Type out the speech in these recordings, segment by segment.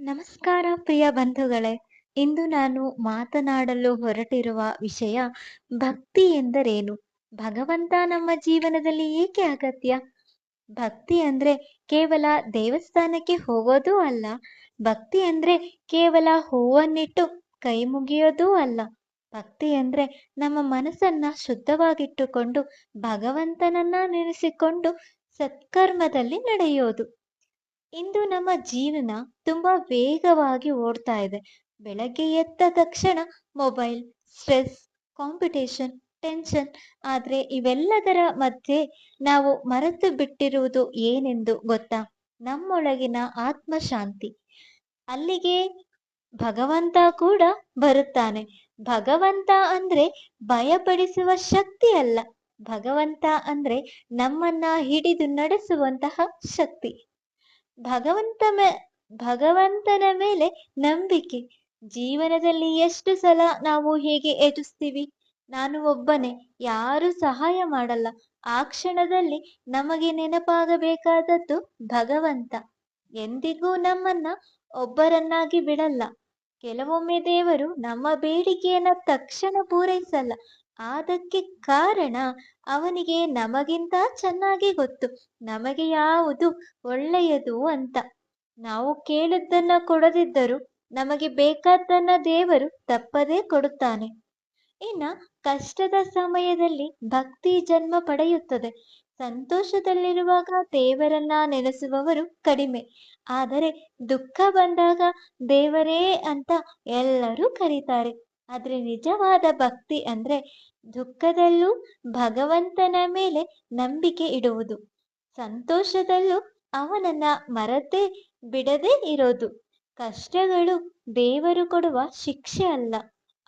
ನಮಸ್ಕಾರ ಪ್ರಿಯ ಬಂಧುಗಳೇ. ಇಂದು ನಾನು ಮಾತನಾಡಲು ಹೊರಟಿರುವ ವಿಷಯ ಭಕ್ತಿ ಎಂದರೇನು? ಭಗವಂತ ನಮ್ಮ ಜೀವನದಲ್ಲಿ ಏಕೆ ಅಗತ್ಯ? ಭಕ್ತಿ ಅಂದ್ರೆ ಕೇವಲ ದೇವಸ್ಥಾನಕ್ಕೆ ಹೋಗೋದೂ ಅಲ್ಲ. ಭಕ್ತಿ ಅಂದ್ರೆ ಕೇವಲ ಹೂವನ್ನಿಟ್ಟು ಕೈ ಮುಗಿಯೋದೂ ಅಲ್ಲ. ಭಕ್ತಿ ಅಂದ್ರೆ ನಮ್ಮ ಮನಸ್ಸನ್ನ ಶುದ್ಧವಾಗಿಟ್ಟುಕೊಂಡು ಭಗವಂತನನ್ನ ನೆನೆಸಿಕೊಂಡು ಸತ್ಕರ್ಮದಲ್ಲಿ ನಡೆಯೋದು. ಇಂದು ನಮ್ಮ ಜೀವನ ತುಂಬಾ ವೇಗವಾಗಿ ಓಡ್ತಾ ಇದೆ. ಬೆಳಗ್ಗೆ ಎದ್ದ ತಕ್ಷಣ ಮೊಬೈಲ್, ಸ್ಟ್ರೆಸ್, ಕಾಂಪಿಟೇಷನ್, ಟೆನ್ಷನ್. ಆದ್ರೆ ಇವೆಲ್ಲದರ ಮಧ್ಯೆ ನಾವು ಮರೆತು ಬಿಟ್ಟಿರುವುದು ಏನೆಂದು ಗೊತ್ತಾ? ನಮ್ಮೊಳಗಿನ ಆತ್ಮಶಾಂತಿ. ಅಲ್ಲಿಗೆ ಭಗವಂತ ಕೂಡ ಬರುತ್ತಾನೆ. ಭಗವಂತ ಅಂದ್ರೆ ಭಯಪಡಿಸುವ ಶಕ್ತಿ ಅಲ್ಲ. ಭಗವಂತ ಅಂದ್ರೆ ನಮ್ಮನ್ನ ಹಿಡಿದು ನಡೆಸುವಂತಹ ಶಕ್ತಿ. ಭಗವಂತ ಮೇ ಭಗವಂತನ ಮೇಲೆ ನಂಬಿಕೆ. ಜೀವನದಲ್ಲಿ ಎಷ್ಟು ಸಲ ನಾವು ಹೀಗೆ ಯೋಚಿಸ್ತೀವಿ, ನಾನು ಒಬ್ಬನೇ, ಯಾರು ಸಹಾಯ ಮಾಡಲ್ಲ. ಆ ಕ್ಷಣದಲ್ಲಿ ನಮಗೆ ನೆನಪಾಗಬೇಕಾದದ್ದು ಭಗವಂತ. ಎಂದಿಗೂ ನಮ್ಮನ್ನ ಒಬ್ಬರನ್ನಾಗಿ ಬಿಡಲ್ಲ. ಕೆಲವೊಮ್ಮೆ ದೇವರು ನಮ್ಮ ಬೇಡಿಕೆಯನ್ನ ತಕ್ಷಣ ಪೂರೈಸಲ್ಲ. ಅದಕ್ಕೆ ಕಾರಣ ಅವನಿಗೆ ನಮಗಿಂತ ಚೆನ್ನಾಗಿ ಗೊತ್ತು ನಮಗೆ ಯಾವುದು ಒಳ್ಳೆಯದು ಅಂತ. ನಾವು ಕೇಳಿದ್ದನ್ನ ಕೊಡದಿದ್ದರೂ ನಮಗೆ ಬೇಕಾದ್ದನ್ನ ದೇವರು ತಪ್ಪದೇ ಕೊಡುತ್ತಾನೆ. ಇನ್ನ ಕಷ್ಟದ ಸಮಯದಲ್ಲಿ ಭಕ್ತಿ ಜನ್ಮ ಪಡೆಯುತ್ತದೆ. ಸಂತೋಷದಲ್ಲಿರುವಾಗ ದೇವರನ್ನ ನೆನೆಸುವವರು ಕಡಿಮೆ. ಆದರೆ ದುಃಖ ಬಂದಾಗ ದೇವರೇ ಅಂತ ಎಲ್ಲರೂ ಕರೀತಾರೆ. ಆದ್ರೆ ನಿಜವಾದ ಭಕ್ತಿ ಅಂದ್ರೆ ದುಃಖದಲ್ಲೂ ಭಗವಂತನ ಮೇಲೆ ನಂಬಿಕೆ ಇಡುವುದು, ಸಂತೋಷದಲ್ಲೂ ಅವನನ್ನ ಮರೆತೇ ಬಿಡದೆ ಇರೋದು. ಕಷ್ಟಗಳು ದೇವರು ಕೊಡುವ ಶಿಕ್ಷೆ ಅಲ್ಲ,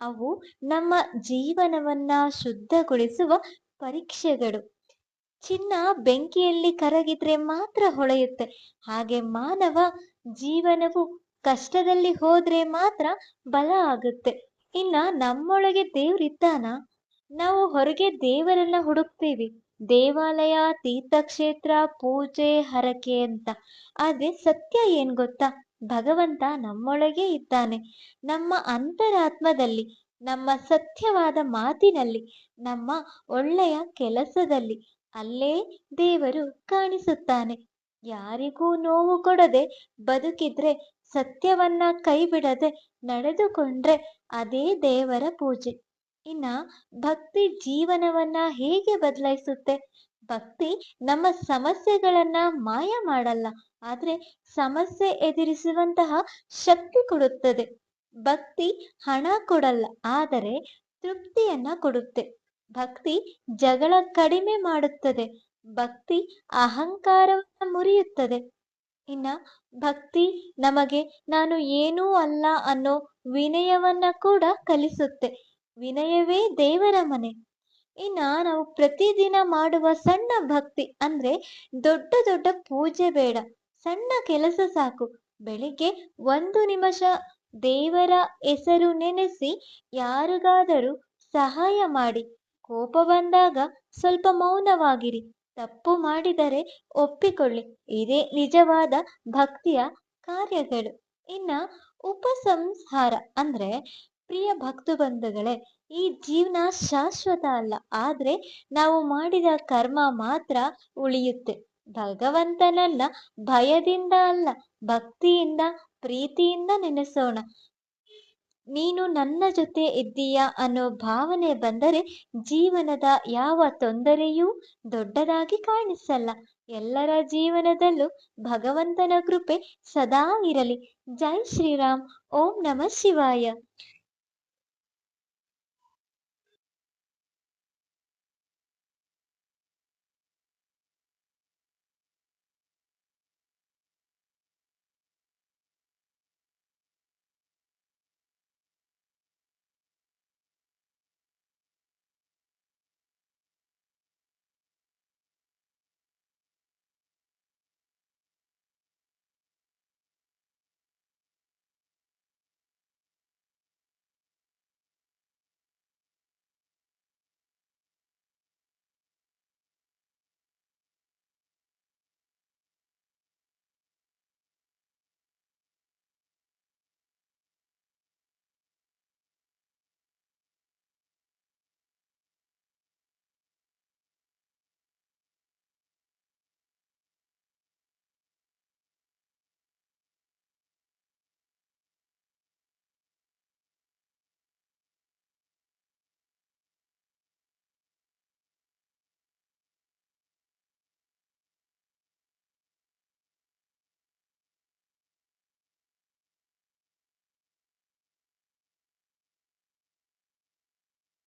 ಅವು ನಮ್ಮ ಜೀವನವನ್ನ ಶುದ್ಧಗೊಳಿಸುವ ಪರೀಕ್ಷೆಗಳು. ಚಿನ್ನ ಬೆಂಕಿಯಲ್ಲಿ ಕರಗಿದ್ರೆ ಮಾತ್ರ ಹೊಳೆಯುತ್ತೆ. ಹಾಗೆ ಮಾನವ ಜೀವನವು ಕಷ್ಟದಲ್ಲಿ ಹೋದ್ರೆ ಮಾತ್ರ ಬಲ ಆಗುತ್ತೆ. ಇನ್ನ ನಮ್ಮೊಳಗೆ ದೇವ್ರಿದ್ದಾನ? ನಾವು ಹೊರಗೆ ದೇವರನ್ನ ಹುಡುಕ್ತೀವಿ, ದೇವಾಲಯ, ತೀರ್ಥಕ್ಷೇತ್ರ, ಪೂಜೆ, ಹರಕೆ ಅಂತ. ಆದ್ರೆ ಸತ್ಯ ಏನ್ ಗೊತ್ತಾ? ಭಗವಂತ ನಮ್ಮೊಳಗೆ ಇದ್ದಾನೆ. ನಮ್ಮ ಅಂತರಾತ್ಮದಲ್ಲಿ, ನಮ್ಮ ಸತ್ಯವಾದ ಮಾತಿನಲ್ಲಿ, ನಮ್ಮ ಒಳ್ಳೆಯ ಕೆಲಸದಲ್ಲಿ. ಅಲ್ಲೇ ದೇವರು ಕಾಣಿಸುತ್ತಾನೆ. ಯಾರಿಗೂ ನೋವು ಕೊಡದೆ ಬದುಕಿದ್ರೆ, ಸತ್ಯವನ್ನ ಕೈ ಬಿಡದೆ ನಡೆದುಕೊಂಡ್ರೆ ಅದೇ ದೇವರ ಪೂಜೆ. ಇನ್ನ ಭಕ್ತಿ ಜೀವನವನ್ನ ಹೇಗೆ ಬದಲಾಯಿಸುತ್ತೆ? ಭಕ್ತಿ ನಮ್ಮ ಸಮಸ್ಯೆಗಳನ್ನ ಮಾಯ ಮಾಡಲ್ಲ, ಆದ್ರೆ ಸಮಸ್ಯೆ ಎದುರಿಸುವಂತಹ ಶಕ್ತಿ ಕೊಡುತ್ತದೆ. ಭಕ್ತಿ ಹಣ ಕೊಡಲ್ಲ, ಆದರೆ ತೃಪ್ತಿಯನ್ನ ಕೊಡುತ್ತೆ. ಭಕ್ತಿ ಜಗಳ ಕಡಿಮೆ ಮಾಡುತ್ತದೆ. ಭಕ್ತಿ ಅಹಂಕಾರವನ್ನ ಮುರಿಯುತ್ತದೆ. ಇನ್ನ ಭಕ್ತಿ ನಮಗೆ ನಾನು ಏನೂ ಅಲ್ಲ ಅನ್ನೋ ವಿನಯವನ್ನ ಕೂಡ ಕಲಿಸುತ್ತೆ. ವಿನಯವೇ ದೇವರ ಮನೆ. ಇನ್ನ ನಾವು ಪ್ರತಿದಿನ ಮಾಡುವ ಸಣ್ಣ ಭಕ್ತಿ ಅಂದ್ರೆ ದೊಡ್ಡ ದೊಡ್ಡ ಪೂಜೆ ಬೇಡ, ಸಣ್ಣ ಕೆಲಸ ಸಾಕು. ಬೆಳಿಗ್ಗೆ 1 ನಿಮಿಷ ದೇವರ ಹೆಸರು ನೆನೆಸಿ ಯಾರಿಗಾದರೂ ಸಹಾಯ ಮಾಡಿ. ಕೋಪ ಬಂದಾಗ ಸ್ವಲ್ಪ ಮೌನವಾಗಿರಿ. ತಪ್ಪು ಮಾಡಿದರೆ ಒಪ್ಪಿಕೊಳ್ಳಿ. ಇದೇ ನಿಜವಾದ ಭಕ್ತಿಯ ಕಾರ್ಯಗಳು. ಇನ್ನ ಉಪಸಂಹಾರ ಅಂದ್ರೆ, ಪ್ರಿಯ ಭಕ್ತ ಬಂಧುಗಳೇ, ಈ ಜೀವನ ಶಾಶ್ವತ ಅಲ್ಲ, ಆದ್ರೆ ನಾವು ಮಾಡಿದ ಕರ್ಮ ಮಾತ್ರ ಉಳಿಯುತ್ತೆ. ಭಗವಂತನನ್ನ ಭಯದಿಂದ ಅಲ್ಲ, ಭಕ್ತಿಯಿಂದ, ಪ್ರೀತಿಯಿಂದ ನೆನೆಸೋಣ. ನೀನು ನನ್ನ ಜೊತೆ ಇದ್ದೀಯಾ ಅನ್ನೋ ಭಾವನೆ ಬಂದರೆ ಜೀವನದ ಯಾವ ತೊಂದರೆಯೂ ದೊಡ್ಡದಾಗಿ ಕಾಣಿಸಲ್ಲ. ಎಲ್ಲರ ಜೀವನದಲ್ಲೂ ಭಗವಂತನ ಕೃಪೆ ಸದಾ ಇರಲಿ. ಜೈ ಶ್ರೀರಾಮ್. ಓಂ ನಮಃ ಶಿವಾಯ.